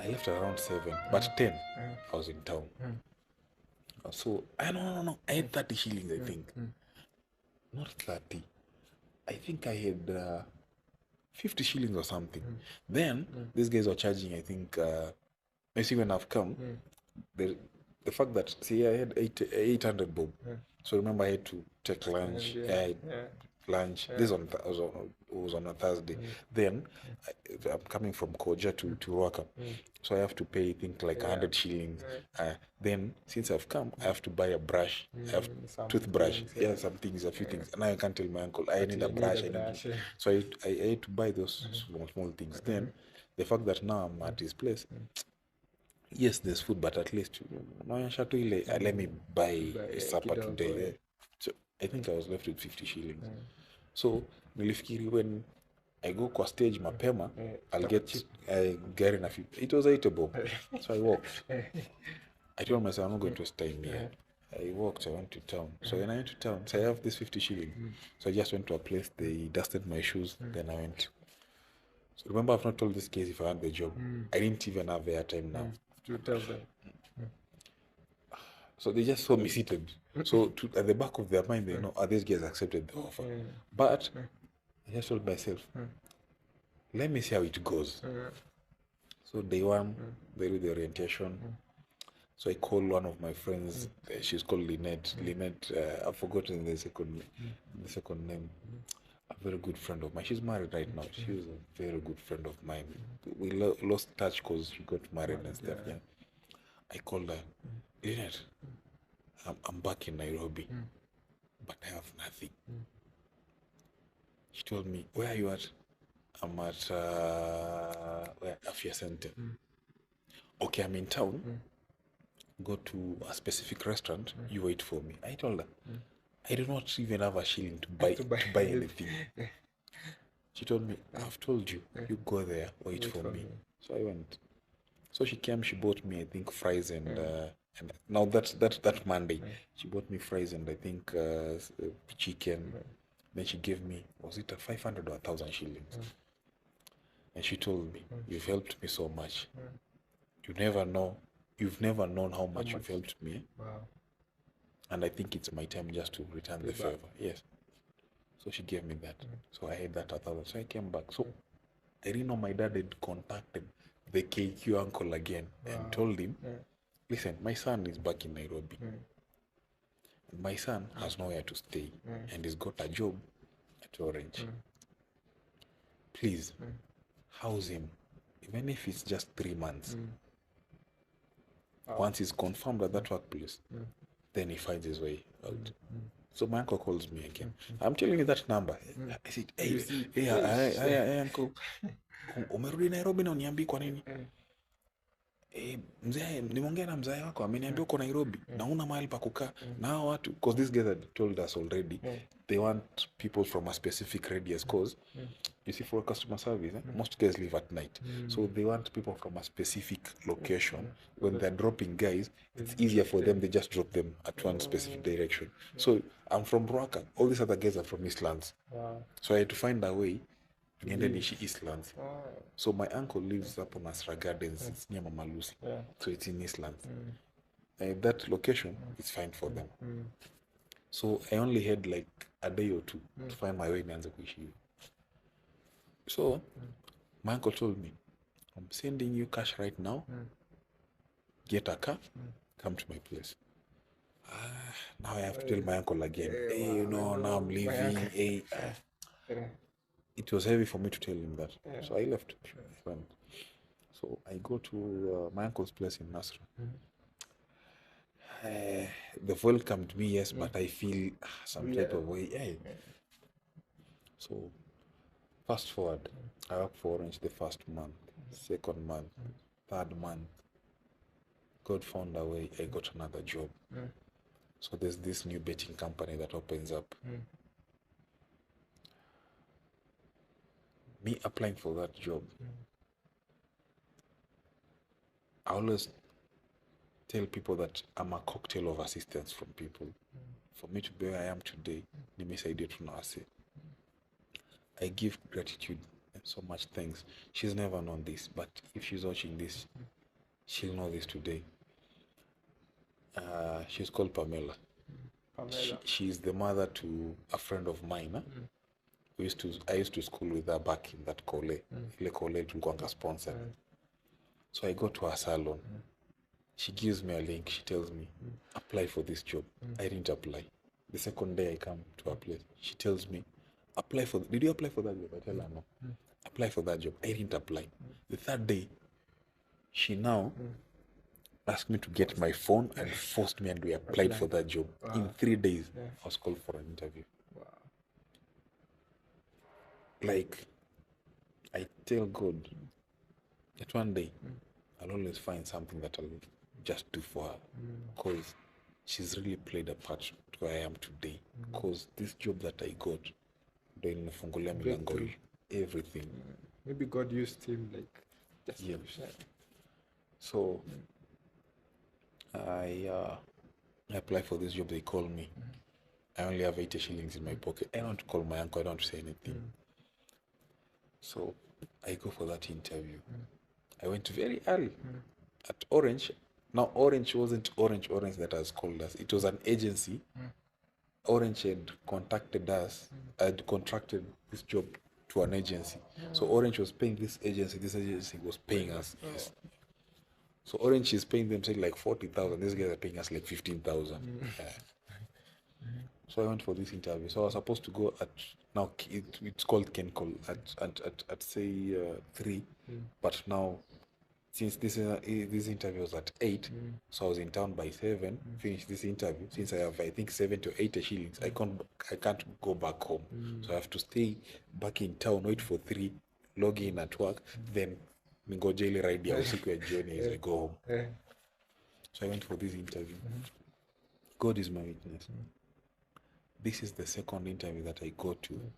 I left around 7, but 10, I was in town. So, no. I had 30 shillings, I think. Not 30. I think I had 50 shillings or something. Then, these guys were charging, I think, you see, when I've come, the fact that, see, I had 800 bob. So remember, I had to take lunch. Lunch. This was on a Thursday. Then I'm coming from Koja to Ruaka, so I have to pay, I think, like 100 shillings. Then since I've come, I have to buy a brush, I have toothbrush, some things, a few things. And now I can't tell my uncle I need a brush. So I had to buy those small things. Then the fact that now I'm at his place. Yes, there's food, but at least let me buy supper today. So I think I was left with 50 shillings. So nilifikiri when I go kwa stage mapema, I'll get gari na 50. It was 80 bob. So I walked. I told myself I'm not going to waste time here. I walked, I went to town. So when I went to town, so I have this 50 shillings. So I just went to a place, they dusted my shoes, then I went. So remember, I've not told this case if I had the job. I didn't even have airtime now. To tell them. So they just saw me seated. So at the back of their mind, they know, these guys accepted the offer. But I just told myself, let me see how it goes. So day one, they do the orientation. So I called one of my friends. She's called Lynette. Lynette, I've forgotten the second name. A very good friend of mine. She's married right now. She was a very good friend of mine. We lost touch because she got married and stuff. Yeah. I called her. Lynette, I'm back in Nairobi, but I have nothing. She told me, where are you at? I'm at Afia Center. Okay, I'm in town. Go to a specific restaurant. You wait for me. I told her, I do not even have a shilling to buy anything. She told me, I've told you, you go there, wait for me. So I went. So she came, she bought me, I think, fries and now that Monday, she bought me fries and I think chicken. Then she gave me, was it a 500 or 1,000 shillings? And she told me, you've helped me so much. You've never known how much you've helped me. Wow. And I think it's my time just to return the favor. Yes. So she gave me that. So I had that 1,000. So I came back. So I didn't know my dad had contacted the KQ uncle again and told him, listen, my son is back in Nairobi. My son has nowhere to stay and he's got a job at Orange. Please, house him, even if it's just 3 months. Once he's confirmed at that workplace, then he finds his way out. So my uncle calls me again. I'm telling you that number. I said, hey, uncle, umerudi Nairobi na uniambii kwa nini? Mzee, nimeongea na mzee wako, ameniambia uko Nairobi na una mahali pa kukaa na hao watu, because these guys had told us already they want people from a specific radius, because you see, for customer service, most guys live at night, so they want people from a specific location. When they're dropping guys, it's easier for them, they just drop them at one specific direction. So I'm from Ruaka, all these other guys are from Eastlands. So I had to find a way and then she Eastlands. So my uncle lives up on Asra Gardens. It's near Mama Lucy. So it's in Eastlands. That location is fine for them. So I only had like a day or two to find my way in Nyanza Kuishi. So my uncle told me, I'm sending you cash right now. Get a car, come to my place. Now I have to tell my uncle again. Hey, now I'm leaving. Hey. It was heavy for me to tell him that. So I left. So I go to my uncle's place in Nasra. They've welcomed me, yes, but I feel some type of way. So fast forward, I worked for Orange the first month, second month, third month. God found a way, I got another job. So there's this new betting company that opens up. Me applying for that job, I always tell people that I'm a cocktail of assistance from people. For me to be where I am today, I give gratitude and so much thanks. She's never known this, but if she's watching this, She'll know this today. She's called Pamela. She's the mother to a friend of mine. I used to school with her back in that Kole. Ile Kole tulikuanga sponsor. So I go to her salon. She gives me a link. She tells me, apply for this job. I didn't apply. The second day I come to her place, she tells me, did you apply for that job? I tell her no. Apply for that job. I didn't apply. The third day, she now asked me to get my phone and forced me, and we applied for that job. In 3 days, I was called for an interview. Like, I tell God that one day I'll always find something that I'll just do for her, because she's really played a part to where I am today. Because this job that I got, everything. Maybe God used him like just So I apply for this job. They call me. I only have 80 shillings in my pocket. I don't want to call my uncle. I don't want to say anything. So I go for that interview. I went very early at Orange. Now Orange wasn't Orange that has called us. It was an agency. Orange had contacted us. Had contracted this job to an agency. So Orange was paying this agency. This agency was paying us. Yes. So Orange is paying them, say, like 40,000. These guys are paying us like 15,000. So I went for this interview. So I was supposed to go at, now it's called Kencall, at say 3. But now, since this interview was at 8, so I was in town by 7, finished this interview. Since I have, I think, 70 or 80 shillings, I can't go back home. So I have to stay back in town, wait for 3, log in at work, then go jail ride ya usiku ya jioni as I go home. So I went for this interview. God is my witness. This is the second interview that I go to,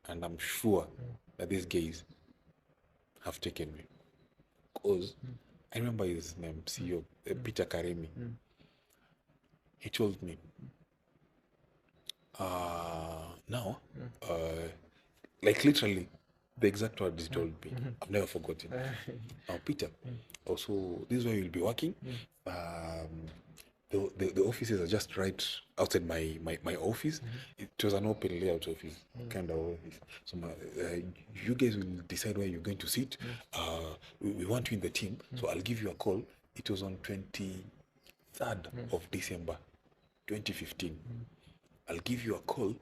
and I'm sure that these guys have taken me. Because I remember his name, CEO, Peter Karimi. He told me, now, like literally, the exact words he told me. I've never forgotten. Now, Peter, also, this is where you'll be working. The offices are just right outside my office. It was an open layout office, kind of office. So you guys will decide where you're going to sit. We want you in the team, so I'll give you a call. It was on 23rd of December, 2015. I'll give you a call,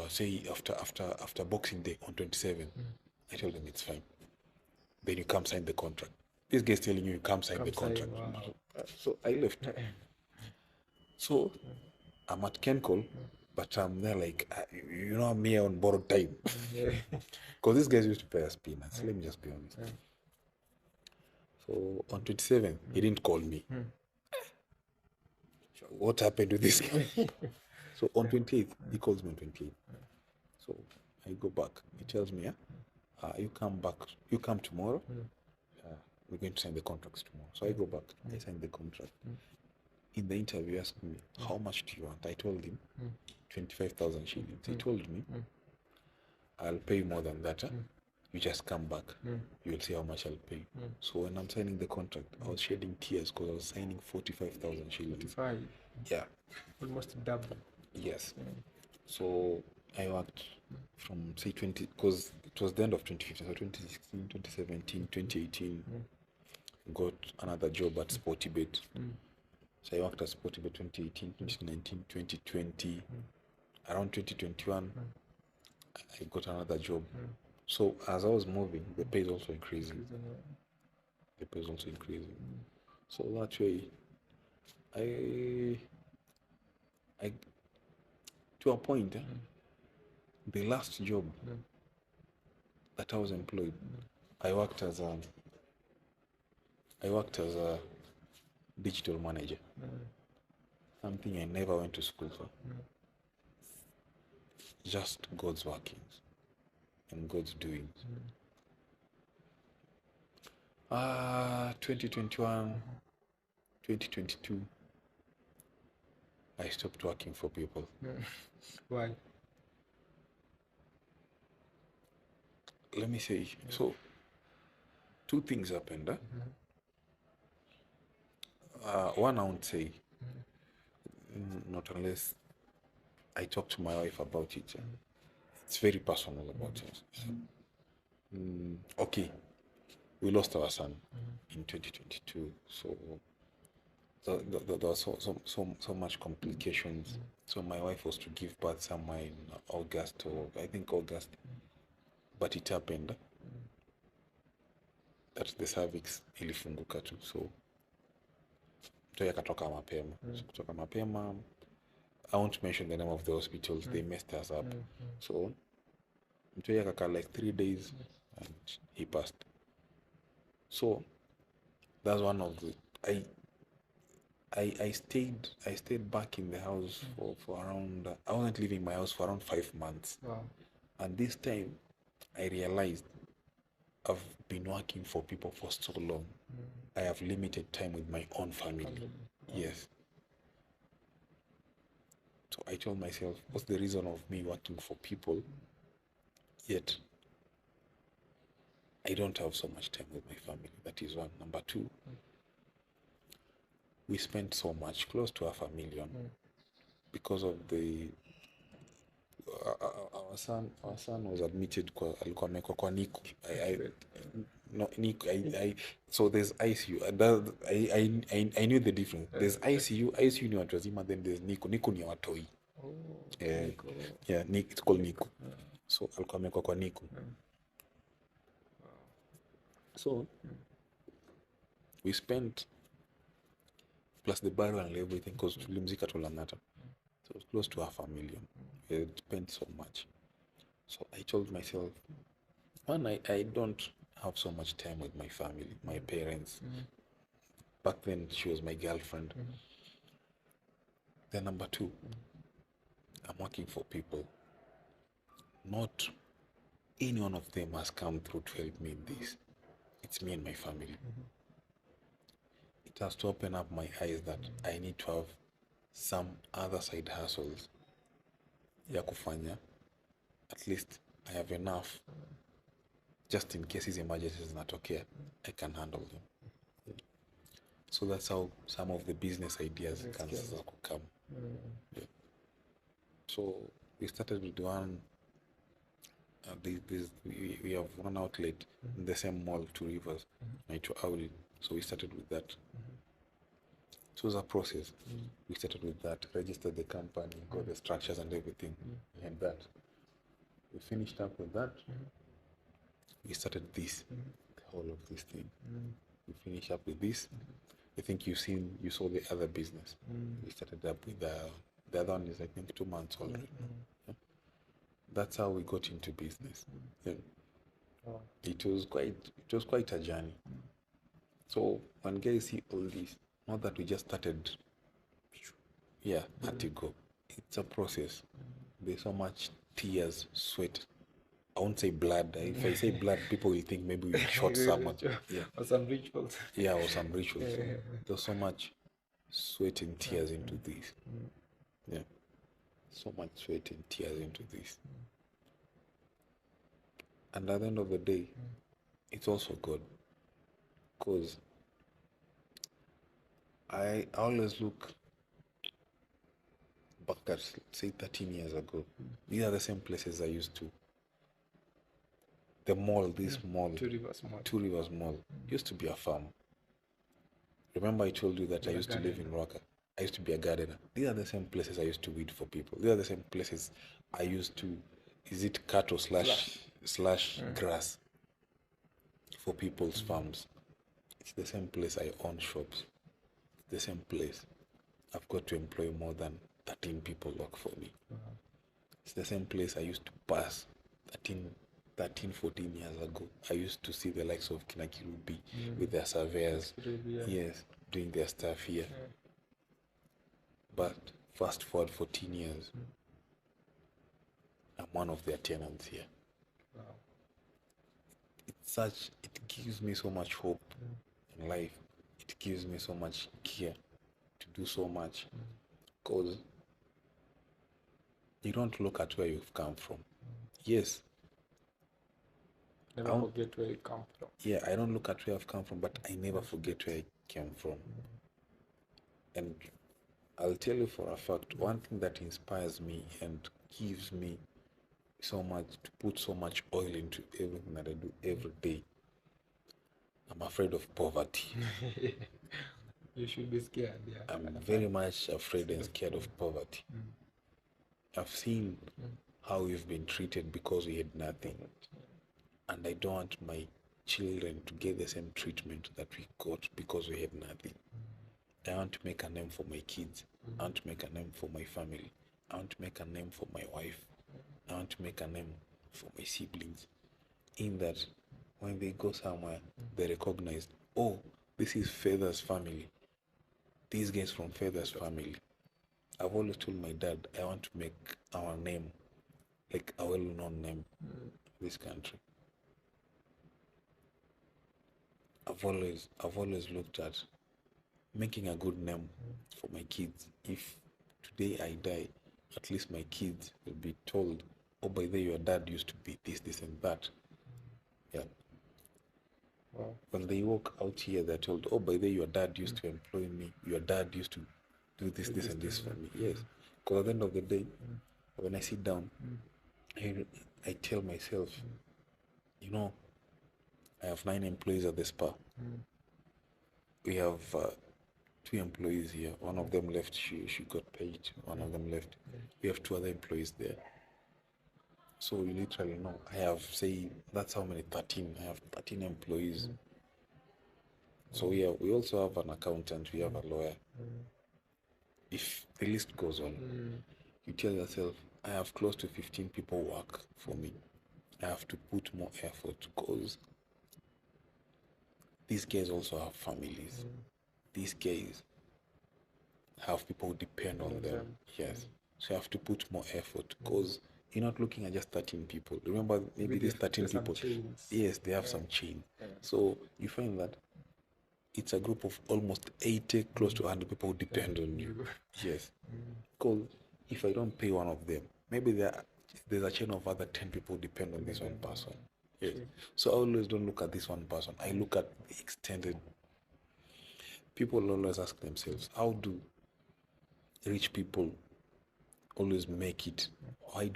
say after Boxing Day on 27th. I told them it's fine. Then you come sign the contract. This guy's telling you come sign the contract. Wow. So I left. So I'm at Kencall, but I'm there like, I'm here on borrowed time. Because these guys used to pay us peanuts. Let me just be honest. So on 27th, he didn't call me. What happened to this guy? So on 28th, he calls me on 28th. So I go back. He tells me, you come tomorrow. We're going to sign the contracts tomorrow. So I go back. I sign the contract. In the interview, he asked me, how much do you want? I told him 25,000 shillings. He told me, I'll pay you more than that. You just come back. You'll see how much I'll pay. So when I'm signing the contract, I was shedding tears because I was signing 45,000 shillings. 45? Yeah. Almost double. Yes. So I worked from, say, 20, because it was the end of 2015, so 2016, 2017, 2018, got another job at Sportybet. So I worked at Sportybet 2018, 2019, 2020. Around 2021, I got another job. So as I was moving, the pay is also increasing. So that way, I to a point, the last job that I was employed, I worked as a digital manager. Something I never went to school for. Just God's workings and God's doings. 2021, 2022, I stopped working for people. Why? Let me say, so 2 things happened. One, I won't say, not unless I talk to my wife about it. It's very personal about it. Okay, we lost our son in 2022, so there was so much complications. So my wife was to give birth somewhere in August, or I think August, but it happened that the cervix ilifunguka tu, so mtoto akatoka mapema. So kutoka mapema, I won't mention the name of the hospitals, they messed us up. So mtoto akakaa like 3 days and he passed. So that's one of the I stayed back in the house for around I wasn't leaving my house for around 5 months. Wow. And this time I realized I've been working for people for so long. I have limited time with my own family. Yes. So I told myself, what's the reason of me working for people, yet I don't have so much time with my family? That is one. Number two, we spent so much, close to $500,000, because of the our son was admitted alikuwa amewekwa kwa NICU. So there's ICU. I knew the difference. There's ICU ni watu wazima, then there's NICU ni watoi. Yeah, it's called NICU. So alikuwa amewekwa kwa NICU. So we spent, plus the burial and everything, because tulimzika tu Lang'ata. So it was close to $500,000. We spent so much. So I told myself, one, I don't have so much time with my family, my parents. Back then, she was my girlfriend. Then number two, I'm working for people. Not any one of them has come through to help me in this. It's me and my family. It has to open up my eyes that I need to have some other side hustles ya kufanya. At least I have enough, just in case these emergencies zinatokea, I can handle them. So that's how some of the business ideas can come. Yeah. So we started with one. We have one outlet in the same mall, 2 Rivers, to Auli. So we started with that. So it was a process. We started with that, registered the company, got the structures and everything, and that. We finished up with that. We started this, the whole of this thing. We finished up with this. I think you saw the other business. We started up with the other one is I think 2 months already. Yeah. That's how we got into business. Yeah. It was quite a journey. So when guys see all this, not that we just started, had to go. It's a process. There's so much tears, sweat. I won't say blood. If I say blood, people will think maybe we shot someone. Yeah. Or some rituals. Yeah, or some rituals. There's so much sweat and tears into this. Yeah. So much sweat and tears into this. And at the end of the day, it's also good. Because I always look back at, say, 13 years ago. These are the same places I used to. The mall, this mall, 2 Rivers Mall. 2 Rivers Mall, used to be a farm. Remember I told you that I used to live in Ruaka. I used to be a gardener. These are the same places I used to weed for people. These are the same places I used to, cattle slash grass for people's farms. It's the same place I own shops. It's the same place I've got to employ more than 13 people work for me. It's the same place I used to pass 14 years ago. I used to see the likes of Kinakirubi with their surveyors. Yes, doing their stuff here. But fast forward 14 years, I'm one of their tenants here. Wow. It gives me so much hope in life. It gives me so much care to do so much. Because you don't look at where you've come from. Yes. Never forget where you come from. Yeah, I don't look at where I've come from, but I never forget where I came from. And I'll tell you for a fact, one thing that inspires me and gives me so much, to put so much oil into everything that I do every day, I'm afraid of poverty. You should be scared. Yeah. I'm very much afraid and scared of poverty. I've seen how we've been treated because we had nothing. And I don't want my children to get the same treatment that we got because we had nothing. I want to make a name for my kids. I want to make a name for my family. I want to make a name for my wife. I want to make a name for my siblings. In that, when they go somewhere, they recognize, oh, this is Fedha's family. These guys from Fedha's family. I've always told my dad, I want to make our name like a well-known name in this country. I've always looked at making a good name for my kids. If today I die, at least my kids will be told, oh, by the way, your dad used to be this, and that. Yeah. Wow. When they walk out here, they're told, oh, by the way, your dad used to employ me. Your dad used to do this, and this for me. Yes. Because at the end of the day, when I sit down, I tell myself, you know, I have 9 employees at the spa. We have 2 employees here. One of them left, she got paid. One of them left. We have 2 other employees there. So you literally know, I have, say, that's how many, 13. I have 13 employees. So yeah, we also have an accountant, we have a lawyer. If the list goes on, you tell yourself, I have close to 15 people work for me. I have to put more effort because these guys also have families. These guys have people who depend on them. Yes. So you have to put more effort because you're not looking at just 13 people. Remember, maybe these 13 people, yes, they have some chain. So you find that it's a group of almost 80, close to 100 people who depend on you. Yes. Because if I don't pay one of them, maybe there's a chain of other 10 people who depend on this one person. Yes. So I always don't look at this one person. I look at the extended. People always ask themselves, how do rich people always make it? Why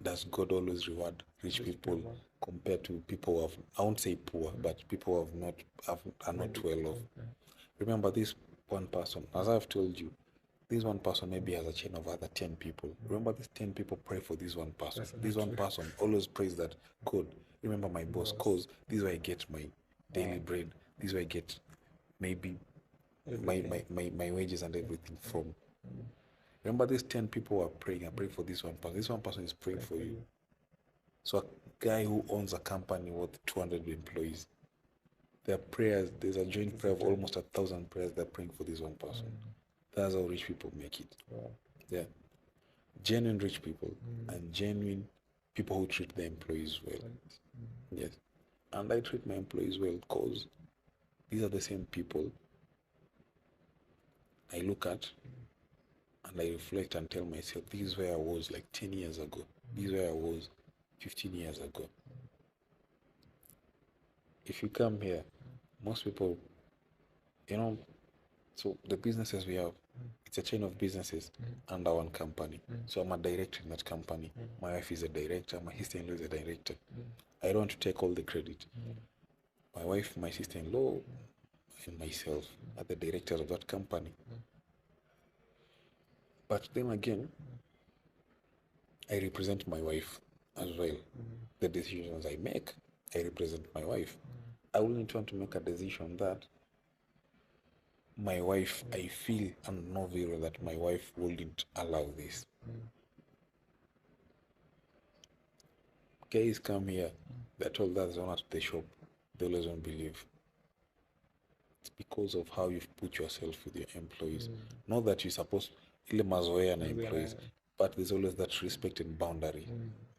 does God always reward rich people compared to people who have, I won't say poor, but people who are not well off? Remember, this one person, as I've told you, this one person maybe has a chain of other 10 people. Remember, these 10 people pray for this one person. This one person always prays that, God, remember my boss, cause this is where I get my daily bread. This is where I get maybe my wages and everything from. Remember, these 10 people are praying. I pray for this one person. This one person is praying for you. So a guy who owns a company with 200 employees, their prayers, there's a joint prayer of almost 1,000 prayers they're praying for this one person. That's how rich people make it. Yeah. Genuine rich people and genuine people who treat their employees well. Yes. And I treat my employees well because these are the same people I look at and I reflect and tell myself, this is where I was like 10 years ago. This is where I was 15 years ago. If you come here, most people, so the businesses we have, it's a chain of businesses under one company. So I'm a director in that company. My wife is a director. My sister-in-law is a director. I don't want to take all the credit. My wife, my sister-in-law, and myself are the directors of that company. But then again, I represent my wife as well. The decisions I make, I represent my wife. I wouldn't want to make a decision that my wife, I feel and know very well that my wife wouldn't allow this. Guys come here, they're told that's not at the shop, they always won't believe. It's because of how you've put yourself with your employees. Not that you're supposed ile mazoea na employees, but there's always that respect and boundary.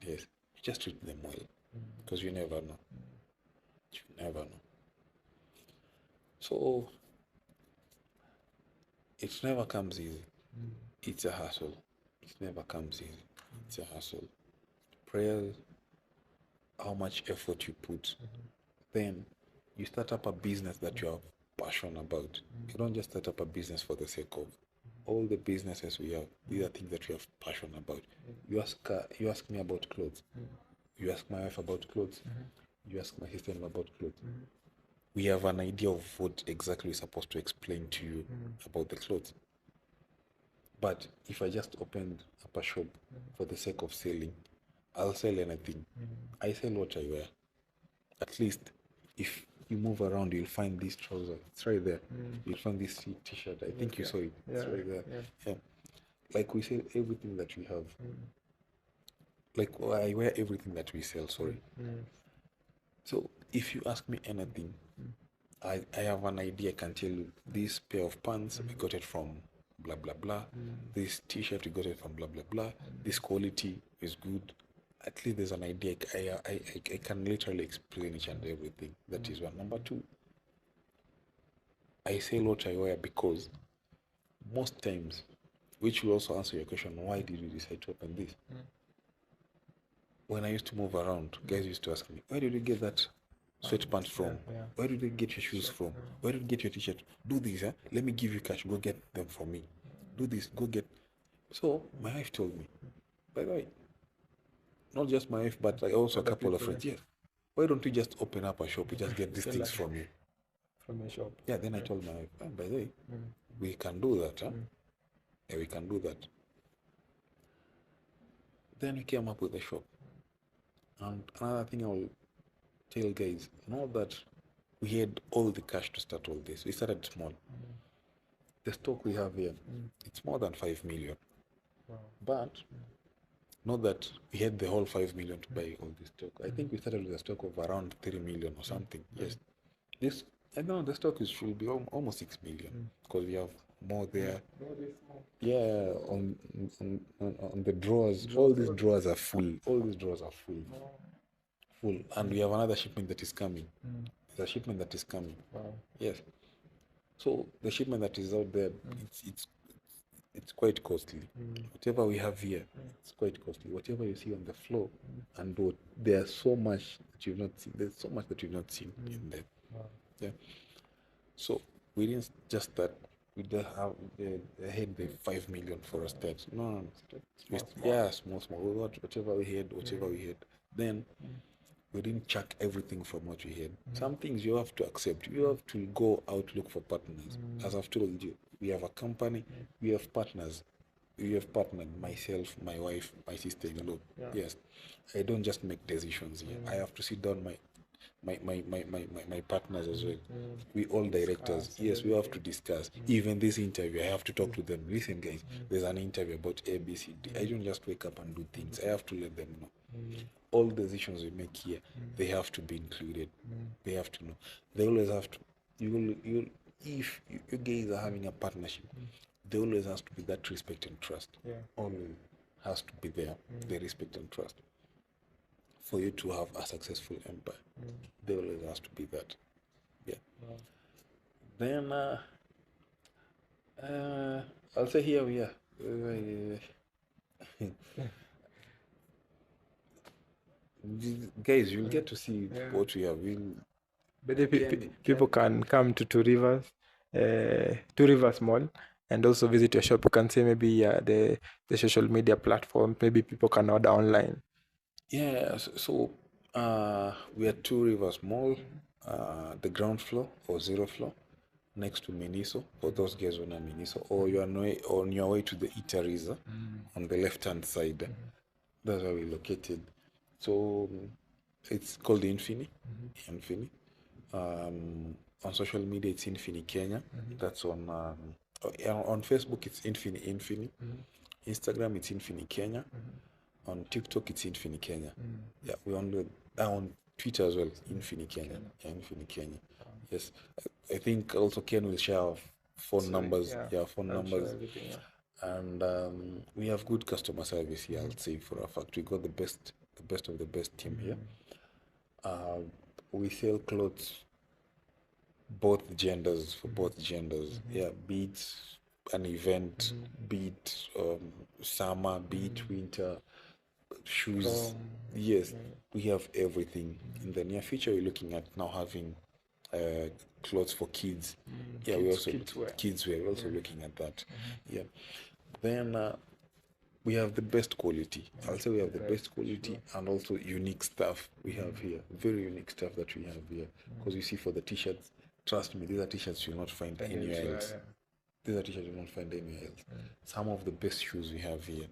Yes, you just treat them well because you never know. You never know. So it never comes easy. It's a hassle. It never comes easy. It's a hassle. Prayers, how much effort you put. Then you start up a business that you have passion about. You don't just start up a business for the sake of. All the businesses we have, these are things that we have passion about. You ask me about clothes. You ask my wife about clothes. You ask my sister-in-law about clothes. We have an idea of what exactly we're supposed to explain to you about the clothes. But if I just opened up a shop for the sake of selling, I'll sell anything. I sell what I wear. At least if you move around, you'll find this trouser. It's right there. You'll find this t-shirt. I think you saw it. It's right there. Yeah. Like we sell everything that we have. Like I wear everything that we sell, sorry. So if you ask me anything, I have an idea. I can tell you this pair of pants, we got it from blah blah blah. This t-shirt, we got it from blah blah blah. This quality is good. At least there's an idea. I can literally explain each and everything. That is one. Number two, I sell what I wear because most times, which will also answer your question, why did you decide to open this? When I used to move around, guys used to ask me, where did you get that sweatpants from? Where did you get your shoes from? Where did you get your t-shirt? Do this, huh? Let me give you cash. Go get them for me. Do this. Go get. So my wife told me, by the way, not just my wife, but like also a couple of friends. Yes. Why don't you just open up a shop? We just get these things from you. From a shop. Yeah. Then I told my wife, oh, by the way, we can do that, huh? Yeah, we can do that. Then we came up with a shop. And another thing I will tell guys, know that we had all the cash to start all this. We started small. The stock we have here, it's more than 5 million. Wow. But not that we had the whole 5 million to buy all this stock. I think we started with a stock of around 3 million or something. Yes. This, I don't know, the stock should be almost 6 million because we have more there. Yeah, on the drawers. All these drawers are full. All these drawers are full. Full. And we have another shipment that is coming. There's a shipment that is coming. Wow. Yes. So the shipment that is out there, it's quite costly. Whatever we have here, it's quite costly. Whatever you see on the floor, and there's so much that you've not seen. There's so much that you've not seen in there. Wow. Yeah. So we didn't just start. We don't have they had the 5 million for a start. No. Yeah, small. Whatever we had. Then we didn't chuck everything from what we had. Some things you have to accept. You have to go out, look for partners. As I've told you, we have a company, we have partners. We have partnered, myself, my wife, my sister-in-law. Yes. I don't just make decisions here. I have to sit down my partners as well. We all directors. Yes, we have to discuss. Even this interview, I have to talk to them. Listen, guys, there's an interview about A, B, C, D. I don't just wake up and do things. I have to let them know. All decisions we make here, they have to be included. They have to know. They always have to. If you guys are having a partnership, there always has to be that respect and trust. Always has to be there. The respect and trust. For you to have a successful empire, there always has to be that. Yeah. Then I'll say here we are. Guys, you'll get to see what we have. But people can come to Two Rivers Mall and also visit your shop. You can say maybe the social media platform. Maybe people can order online. Yeah, so we are Two Rivers Mall, the ground floor or 0 floor, next to Miniso, for those guys who know Miniso, or you are on your way to the eateries on the left-hand side. That's where we're located. So it's called Infini. Infini. On social media, it's Infini Kenya. That's on Facebook, it's Infini. Instagram, it's Infini Kenya. On TikTok, it's Infini Kenya. Yeah, we on Twitter as well, Infini Kenya. Yeah, Infini Kenya. Yes, I think also Ken will share our phone numbers. Yeah, phone numbers. And we have good customer service here. I'll say for a fact, we got the best of the best team here. We sell clothes, both genders, for both genders. Yeah, be it an event, be it summer, be it winter, shoes. Yes, we have everything. In the near future, we're looking at now having clothes for kids. Yeah, we also kids wear. we're also looking at that. Yeah. Then we have the best quality. I'll say we have the best quality and also unique stuff we have here. Very unique stuff that we have here. Because you see, for the t-shirts, trust me, these are t-shirts you'll not find anywhere else. These are t-shirts you'll not find anywhere else. Some of the best shoes we have here.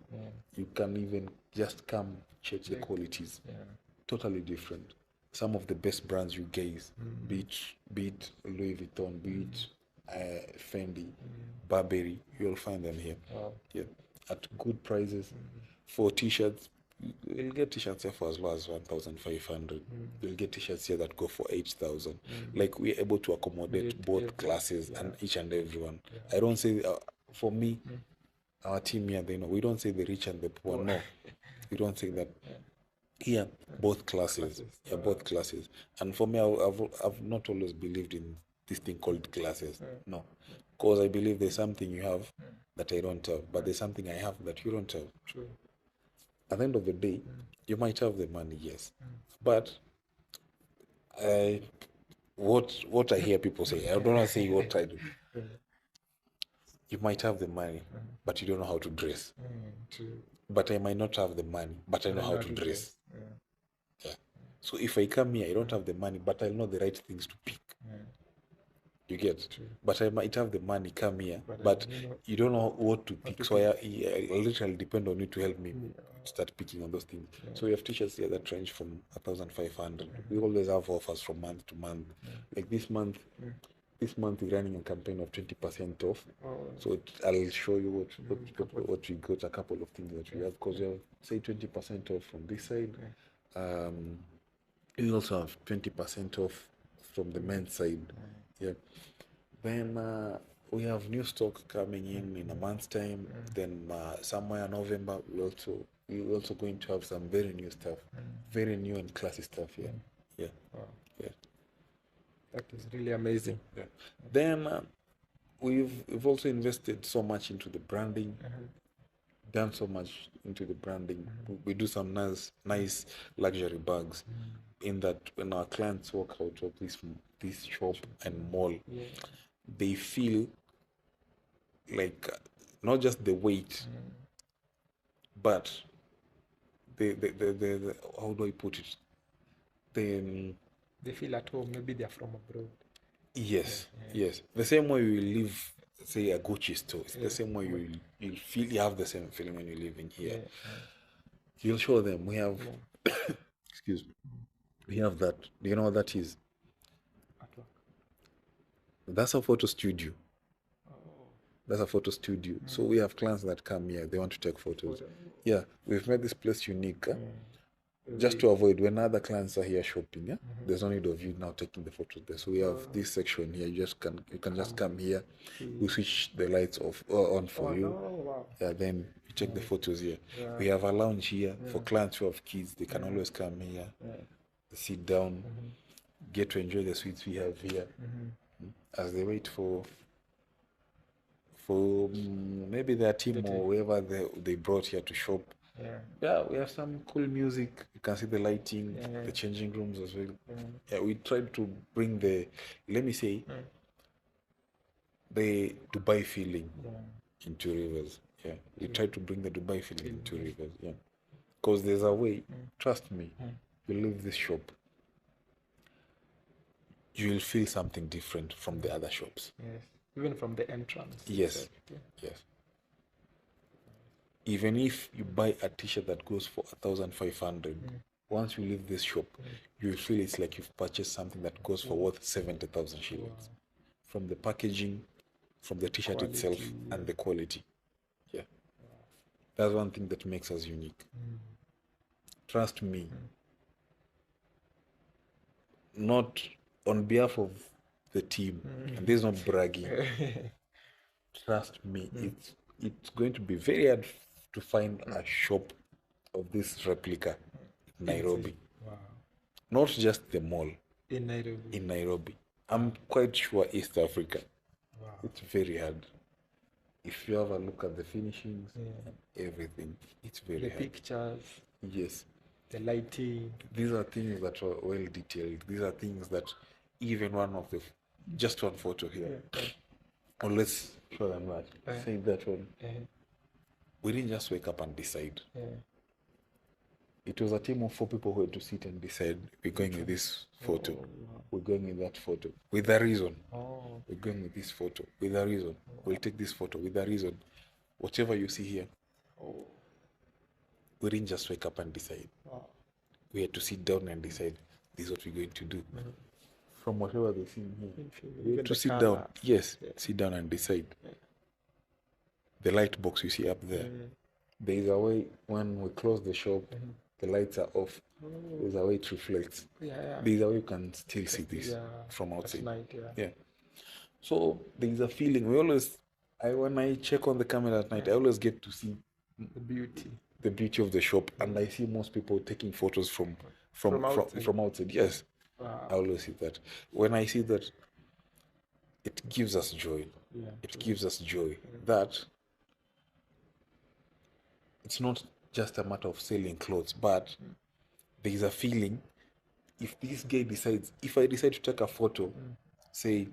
You can even just come check the qualities. Totally different. Some of the best brands you guys, be it Louis Vuitton, be it Fendi, Burberry, you'll find them here. Yeah, at good prices. For t-shirts, you'll get t-shirts here for as low as 1,500. You'll get t-shirts here that go for 8,000. Like, we're able to accommodate both classes and each and everyone. I don't say for me, our team here, they know we don't say the rich and the poor. No, we don't say that. Yeah, both classes. Yeah, both classes. And for me, I've not always believed in this thing called classes. No, because I believe there's something you have that I don't have, but there's something I have that you don't have. True. At the end of the day, you might have the money, yes, but what I hear people say, I don't want to say what I do. You might have the money, but you don't know how to dress. True. But I might not have the money, but I know how to dress. Yeah. So if I come here, I don't have the money, but I know the right things to pick. You get? True. But I might have the money, come here, but you don't know what to pick. So I literally depend on you to help me start picking on those things. So we have t-shirts here that range from 1,500. We always have offers from month to month. Like this month we're running a campaign of 20% off. So I'll show you what we got, a couple of things that we have, because we have, say, 20% off from this side. We also have 20% off from the men's side. Yeah. Then we have new stock coming in a month's time. Then somewhere in November, we're also going to have some very new stuff, very new and classy stuff here. Yeah. Yeah. That is really amazing. Yeah. Then we've also invested so much into the branding, done so much into the branding. We do some nice luxury bags. In that, when our clients walk out of this shop and mall, they feel like not just the weight, but the how do I put it? They feel at home. Maybe they're from abroad. Yes, yes. The same way you leave, say, a Gucci store, it's the same way you'll feel, you have the same feeling when you live in here. You'll show them we have excuse me. We have that. Do you know what that is? That's a photo studio. That's a photo studio. So we have clients that come here, they want to take photos. Yeah, we've made this place unique. Just to avoid when other clients are here shopping, there's no need of you now taking the photos there. So we have this section here. You can just come here. We switch the lights off on for you. Yeah, then you take the photos here. We have a lounge here for clients who have kids. They can always come here, sit down, get to enjoy the suites we have here as they wait for maybe their team or whoever they brought here to shop. Yeah, we have some cool music. You can see the lighting, the changing rooms as well. Yeah, we tried to bring the Dubai feeling into Rivers. Yeah, we tried to bring the Dubai feeling into Rivers. Yeah, because there's a way. Trust me, you leave this shop, you will feel something different from the other shops. Yes, even from the entrance. Yes, yes. Even if you buy a t-shirt that goes for 1,500, once you leave this shop, you will feel it's like you've purchased something that goes for worth 70,000 shillings. From the packaging, from the t-shirt itself, and the quality. Yeah. That's one thing that makes us unique. Trust me. Not on behalf of the team, and there's no bragging. Trust me, it's going to be very hard to find a shop of this replica in Nairobi. Wow. Not just the mall. In Nairobi. In Nairobi. I'm quite sure East Africa. Wow. It's very hard. If you have a look at the finishings and everything, it's very hard. The pictures. Yes. The lighting. These are things that are well detailed. These are things that even one of the, just one photo here. Or let's show them that. Say that one. We didn't just wake up and decide. It was a team of 4 people who had to sit and decide, we're going with this photo. We're going with that photo. With a reason. We're going with this photo. With a reason. We'll take this photo with a reason. Whatever you see here. We didn't just wake up and decide. We had to sit down and decide, this is what we're going to do. From whatever they see here. We had to sit down. Yes, sit down and decide. The light box you see up there. There is a way, when we close the shop, the lights are off. There's a way it reflects. There's a way you can still see this from outside. So there's a feeling. We always, when I check on the camera at night, I always get to see the beauty of the shop, and I see most people taking photos from outside. Yes, I always see that. When I see that, it gives us joy. It gives us joy that it's not just a matter of selling clothes, but there is a feeling. If this guy decides, if I decide to take a photo, say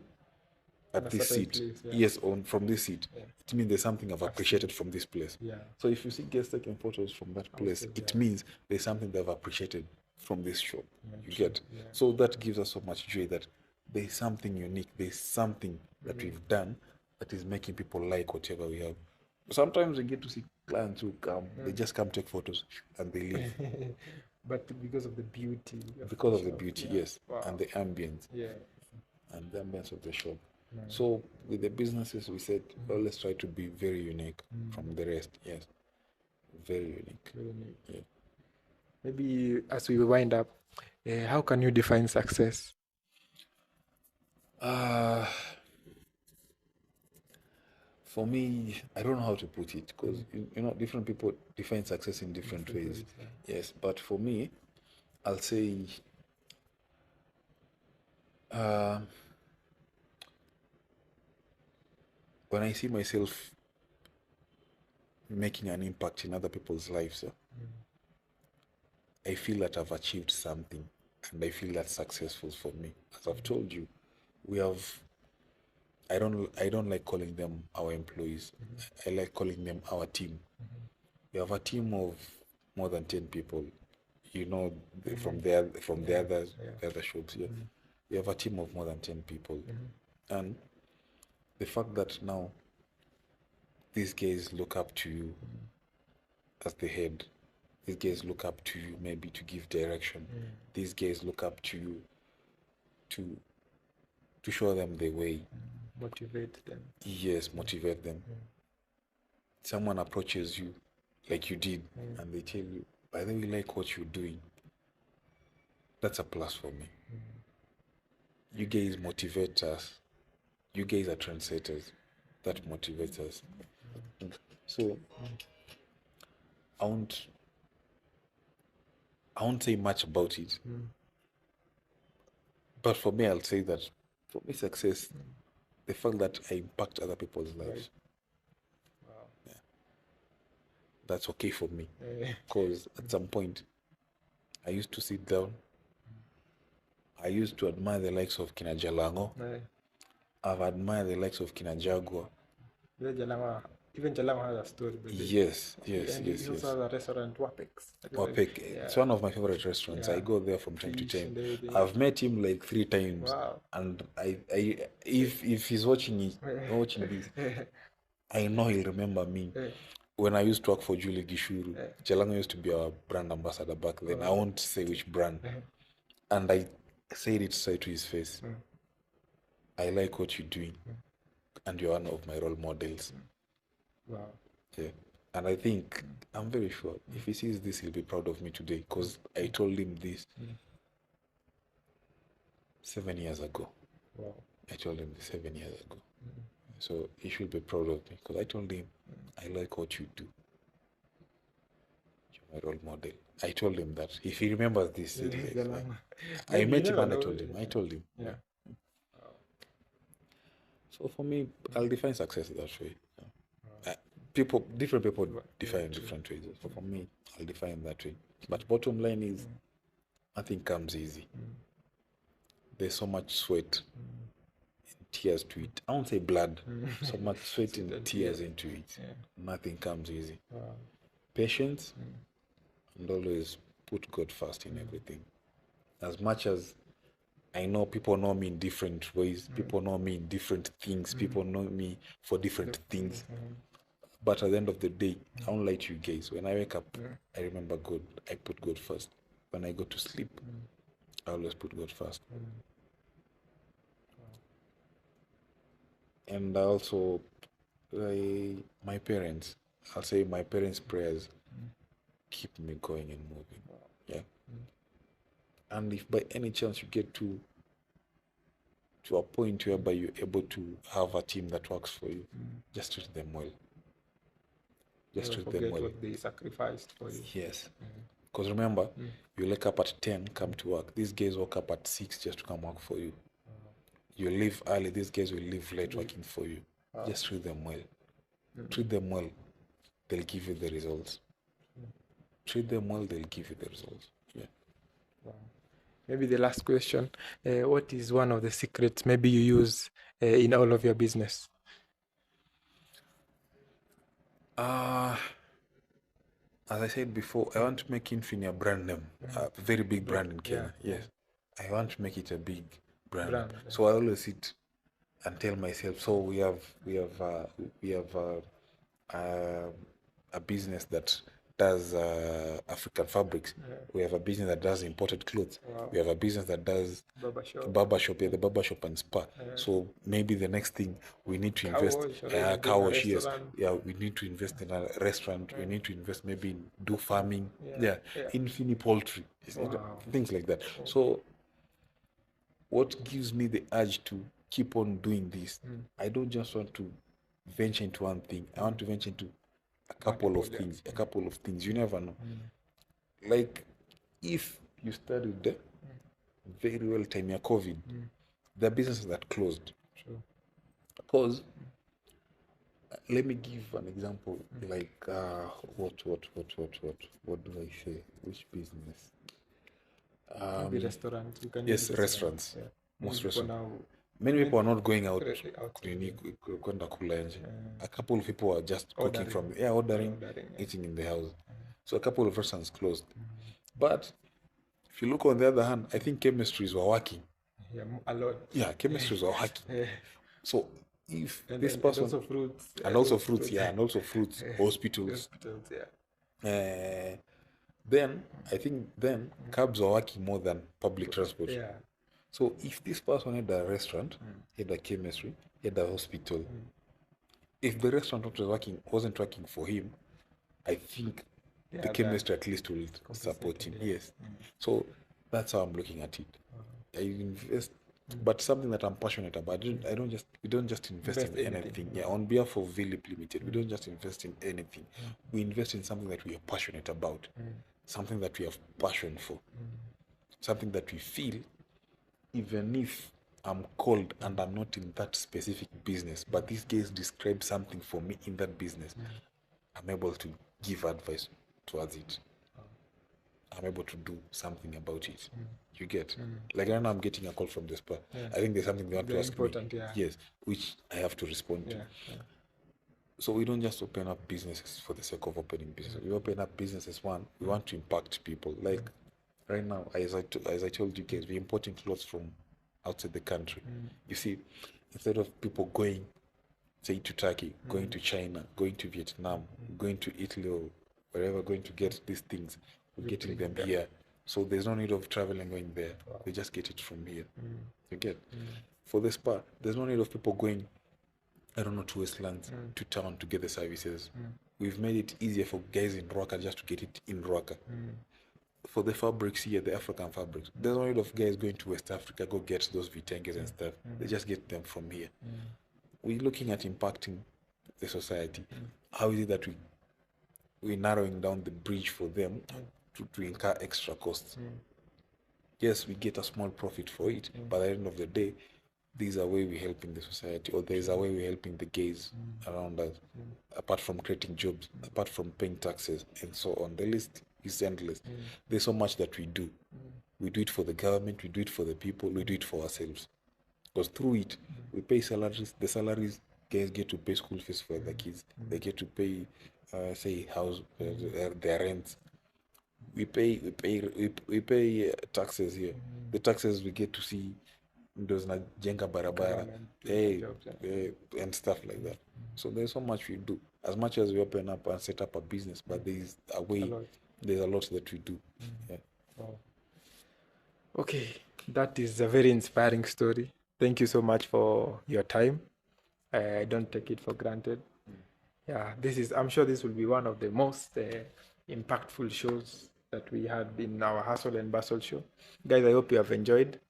at this seat, yes, from this seat, it means there's something I've appreciated from this place. So if you see guests taking photos from that place, it means there's something they've appreciated from this shop. You get? So that gives us so much joy that there's something unique, there's something that we've done that is making people like whatever we have. Sometimes we get to see clients who come, they just come take photos and they leave. But because of the beauty. Because of the beauty, yes. And the ambience. And the ambience of the shop. So with the businesses, we said, well, let's try to be very unique from the rest. Yes. Very unique. Maybe as we wind up, how can you define success? For me, I don't know how to put it, because different people define success in different ways. Yes, but for me, I'll say when I see myself making an impact in other people's lives, I feel that I've achieved something, and I feel that's successful for me. As I've told you, we have, I don't like calling them our employees. I like calling them our team. We have a team of more than 10 people. From the other shops. We have a team of more than 10 people. And the fact that now these guys look up to you as the head. These guys look up to you maybe to give direction. These guys look up to you to show them the way. Motivate them. Yes, motivate them. Someone approaches you like you did, and they tell you, by the way, we like what you're doing. That's a plus for me. You guys motivate us. You guys are trendsetters. That motivates us. So I won't say much about it. But for me, I'll say that for me, success, the fact that I impact other people's lives. That's okay for me. Because at some point, I used to sit down. I used to admire the likes of Kina Jalango. I've admired the likes of Kina Jaguar. Even Jalango has a story. Yes. He also has a restaurant, Wapex. Wapek. It's one of my favorite restaurants. I go there from time to time. I've met him like 3 times. And if he's watching this, I know he'll remember me. When I used to work for Julie Gishuru, Jalango used to be our brand ambassador back then. I won't say which brand. And I said it straight to his face. I like what you're doing. And you're one of my role models. Yeah. And I think, I'm very sure, if he sees this, he'll be proud of me today. Because I told him this 7 years ago. I told him this 7 years ago. So he should be proud of me. Because I told him, I like what you do. You're my role model. I told him that. If he remembers this, I met him and I told him. Yeah. So for me, I'll define success that way. Different people define different ways. So for me, I'll define that way. But bottom line is, nothing comes easy. there's so much sweat and tears to it. I won't say blood, so much sweat and tears into it. Nothing comes easy. Patience, and always put God first in everything. As much as I know people know me in different ways, people know me in different things, people know me for different things. But at the end of the day, I won't lie to you guys. When I wake up, I remember God. I put God first. When I go to sleep, I always put God first. And also, my parents, I'll say my parents' prayers keep me going and moving. Yeah. And if by any chance you get to a point whereby you're able to have a team that works for you, just treat them well. Just treat them well. What they sacrificed for you. Yes. Because remember, you wake up at 10, come to work. These guys woke up at 6 just to come work for you. You leave early, these guys will leave late working for you. Just treat them well. Treat them well, they'll give you the results. Treat them well, they'll give you the results. Yeah. Maybe the last question, what is one of the secrets maybe you use in all of your business? As I said before, I want to make Infini a brand name, a very big brand in Kenya. Yes. I want to make it a big brand. So I always sit and tell myself, so we have a business that does African fabrics. We have a business that does imported clothes. We have a business that does barbershop, the barbershop and spa. So maybe the next thing we need to invest car wash, yes. Yeah, we need to invest in a restaurant. We need to invest maybe in do farming. Infini poultry, things like that. So what gives me the urge to keep on doing this? I don't just want to venture into one thing. I want to venture into a couple of things. You never know. Like if you studied very well time of COVID, there are businesses that closed. Because let me give an example. Like what do I say? Which business? Maybe restaurants. You can Yes, use restaurants. Most restaurants. now. Many people are not going out kwenda kula nje. A couple of people are just cooking from ordering, eating in the house. So a couple of restaurants closed. But if you look on the other hand, I think chemistries were working. Yeah, a lot. Yeah, chemistries were working. So if this And person also fruits. and also fruits, hospitals. Then I think cabs are working more than public transport. Yeah. So if this person had a restaurant, he had a chemistry, he had a hospital, if the restaurant wasn't working for him, I think the chemistry at least will support him. Yes. So that's how I'm looking at it. I invest, but something that I'm passionate about. We don't just invest in anything. Yeah, on behalf of Philip Limited, we don't just invest in anything. We invest in something that we are passionate about, something that we have passion for, something that we feel, even if I'm called and I'm not in that specific business, but these guys describe something for me in that business, I'm able to give advice towards it. I'm able to do something about it. You get? Like right now I'm getting a call from the spa. I think there's something they want to ask me. Yes, which I have to respond to. So we don't just open up businesses for the sake of opening businesses. We open up businesses, we want to impact people. Like right now, as I told you guys, we're importing clothes from outside the country. You see, instead of people going, say, to Turkey, going to China, going to Vietnam, going to Italy or wherever, going to get these things, we're getting them here. So there's no need of traveling going there. We just get it from here. You get? For the spa, there's no need of people going, I don't know, to Westlands, to town to get the services. We've made it easier for guys in Ruaka just to get it in Ruaka. For the fabrics here, the African fabrics, there's no need of guys going to West Africa, go get those vitenges and stuff. They just get them from here. We're looking at impacting the society. How is it that we're narrowing down the bridge for them to incur extra costs? Yes, we get a small profit for it, but at the end of the day, there's a way we're helping the society, or there's a way we're helping the gays around us, apart from creating jobs, apart from paying taxes, and so on. The list is endless. There's so much that we do. We do it for the government, we do it for the people, we do it for ourselves. Because through it, we pay salaries. The salaries, guys get to pay school fees for the kids. They get to pay, say, house, their rents. We pay taxes here. The taxes we get to see those na jenga barabara, and stuff like that. So there's so much we do. As much as we open up and set up a business, but there's a way. There's a lot that we do. Yeah. Wow. Okay, that is a very inspiring story. Thank you so much for your time. I don't take it for granted. Yeah, I'm sure this will be one of the most impactful shows that we had in our Hustle and Bustle show. Guys, I hope you have enjoyed.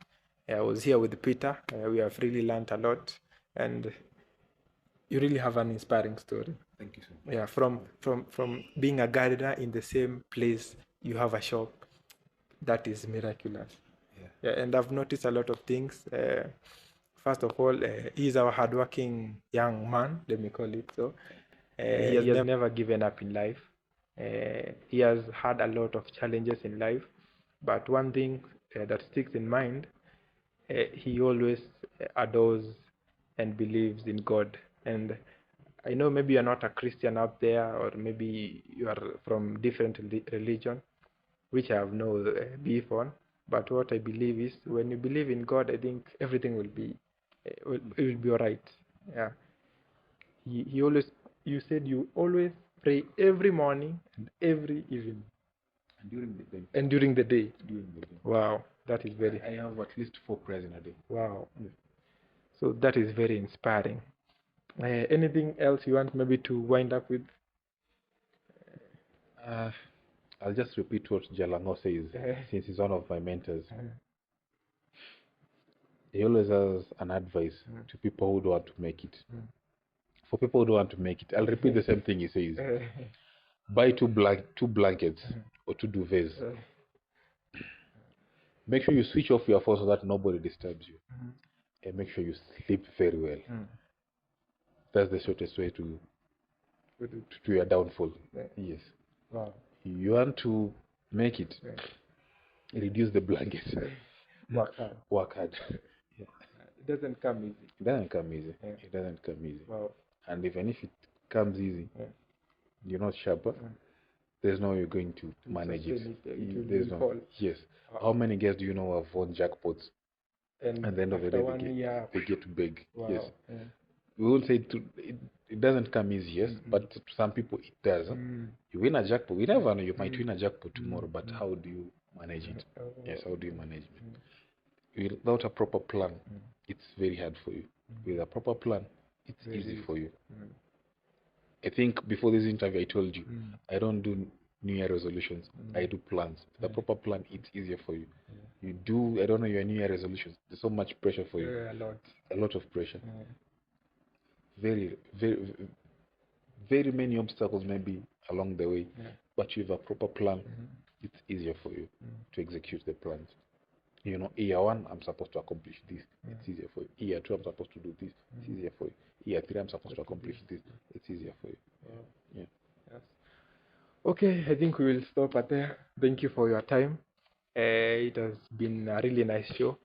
I was here with Peter. We have really learned a lot, and you really have an inspiring story. Thank you so much. Yeah, from being a gardener in the same place you have a shop, that is miraculous. Yeah, and I've noticed a lot of things. First of all, he's our hardworking young man, let me call it so. He has never given up in life. He has had a lot of challenges in life, but one thing that sticks in mind, he always adores and believes in God. And I know maybe you're not a Christian out there, or maybe you are from different religion, which I have no beef on. But what I believe is, when you believe in God, I think everything will be all right. Yeah. He always. You said you always pray every morning and every evening. And during the day. And during the day. During the day. Wow, that is very. I have at least 4 prayers in a day. Wow. So that is very inspiring. Anything else you want maybe to wind up with? I'll just repeat what Jalango says, since he's one of my mentors. He always has an advice to people who don't want to make it. For people who don't want to make it, I'll repeat the same thing he says. Buy two blankets or 2 duvets. Make sure you switch off your phone so that nobody disturbs you. And make sure you sleep very well. That's the shortest way to your downfall. Yes. Wow. You want to make it, reduce the blankets. Work hard. Work hard. It doesn't come easy. It doesn't come easy. It doesn't come easy. Wow. And even if it comes easy, you're not sharper, there's no way you're going to manage it. There's no. Yes. Wow. How many guys do you know have won jackpots? And at the end of the day, they get big. Wow. Yes. We will say it doesn't come easy, yes, but to some people it does. You win a jackpot. We never know. You might win a jackpot tomorrow, but how do you manage it? Yes, how do you manage it? Without a proper plan, it's very hard for you. With a proper plan, it's easy for you. I think before this interview, I told you, I don't do New Year resolutions. I do plans. With a proper plan, it's easier for you. You do, I don't know, your New Year resolutions. There's so much pressure for you. A lot of pressure. Very, very, very many obstacles maybe along the way, but you have a proper plan. It's easier for you to execute the plans. You know, year 1, I'm supposed to accomplish this. It's easier for you. Year 2, I'm supposed to do this. It's easier for you. Year 3, I'm supposed to accomplish this. It's easier for you. Yeah. Yes. Okay, I think we will stop at there. Thank you for your time. It has been a really nice show.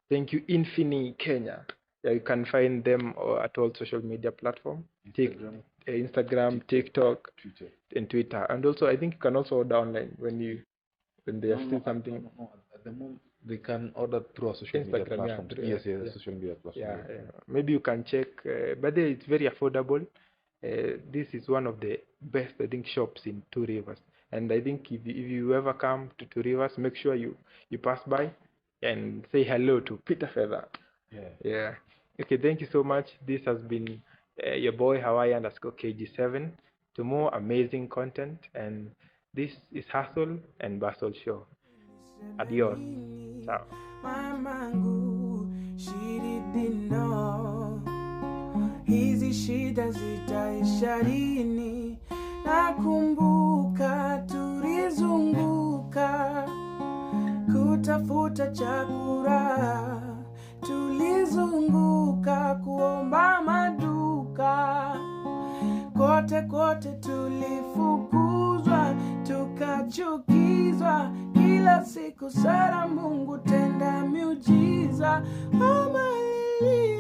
Thank you, Infini Kenya. Yeah, you can find them at all social media platforms. Instagram, TikTok, and Twitter. And also, I think you can also order online when they are still something. At the moment, they can order through a social media platform. Yes, social media platform. Maybe you can check. But it's very affordable. This is one of the best, I think, shops in Two Rivers. And I think if you ever come to Two Rivers, make sure you pass by and say hello to Peter Fedha. Yeah. Okay, thank you so much. This has been your boy Hawaii_KG7. To more amazing content, and this is Hustle and Bustle Show. Adios. Ciao. Mamangu didn't know hizi shida zitaisha lini. Nakumbuka tulizunguka kutafuta chakula, tulizunguka kuomba maduka, kote tulifukuzwa, tukachukizwa. kila siku sana Mungu tenda miujiza. Haleluya.